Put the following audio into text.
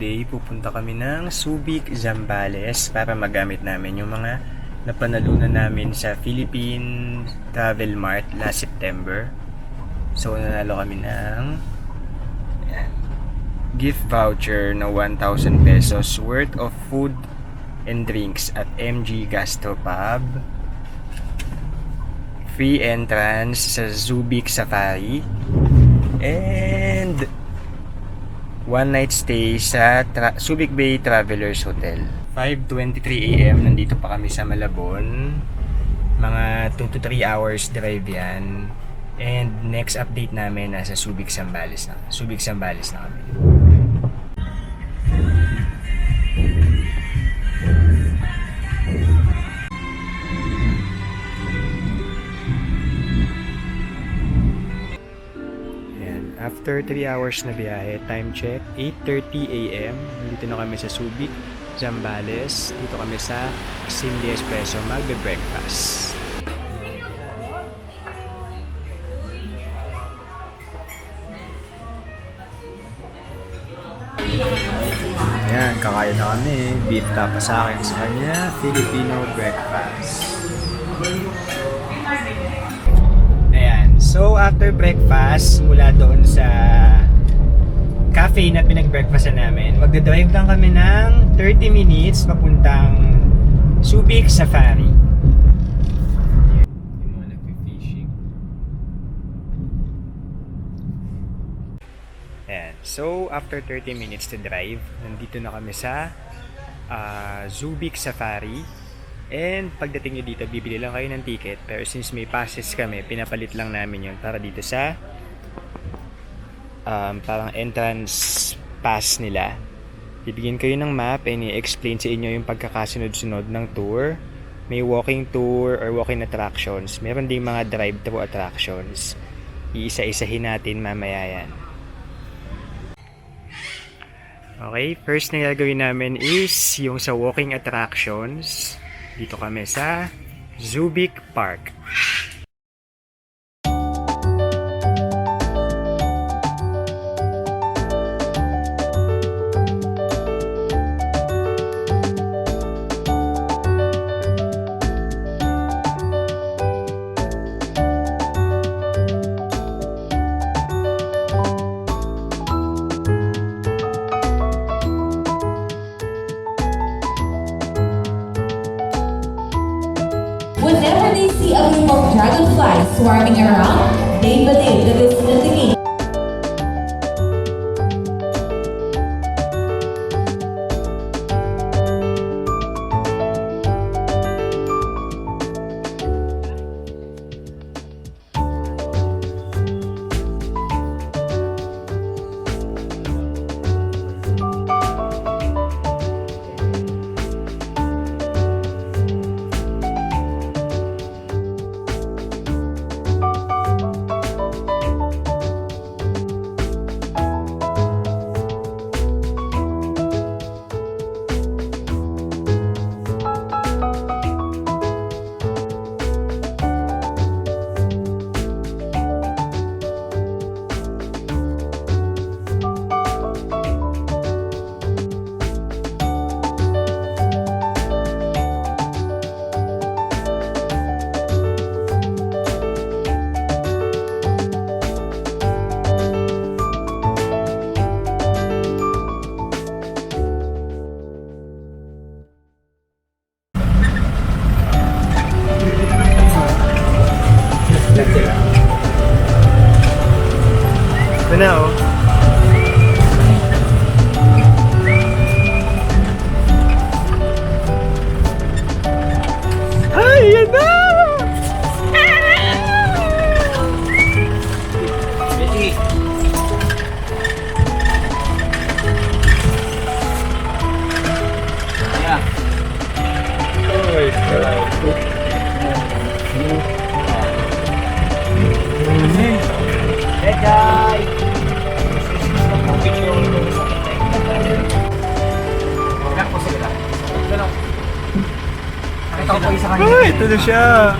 today pupunta kami ng Subic, Zambales para magamit namin yung mga napanalunan namin sa Philippine Travel Mart last September. So nanalo kami ng gift voucher na 1,000 pesos worth of food and drinks at MG Gastropub, free entrance sa Subic Safari, and one night stay sa Subic Bay Travelers Hotel. 5:23 AM nandito pa kami sa Malabon. Mga 2 to 3 hours drive yan. And next update namin nasa Subic Zambales na. Subic Zambales na kami. After 3 hours na biyahe, time check, 8:30 AM. Nandito na kami sa Subic, Zambales. Dito kami sa Simli Espresso, magbe-breakfast. Ayan, kakain na kami. Beef tapa sa akin, sa kanya, Filipino breakfast. So, after breakfast, mula doon sa cafe na pinag-breakfastan namin, magdadrive lang kami ng 30 minutes papuntang Subic Safari. Yung mga nagpi-fishing. Ayan. So, after 30 minutes to drive, nandito na kami sa Subic Safari. And pagdating nyo dito, bibili lang kayo ng ticket. Pero since may passes kami, pinapalit lang namin yun para dito sa parang entrance pass nila. Bibigyan kayo ng map and i-explain sa inyo yung pagkakasunod-sunod ng tour. May walking tour or walking attractions. Meron ding mga drive-thru attractions. Iisa-isahin natin mamaya yan. Okay, first na gagawin namin is yung sa walking attractions. Dito kami sa Subic Park. Whenever they see a group of dragonflies swarming around, they believe that it's indicating Ito na oh. Ay, yan na! Hey guys! Ay, ito na siya!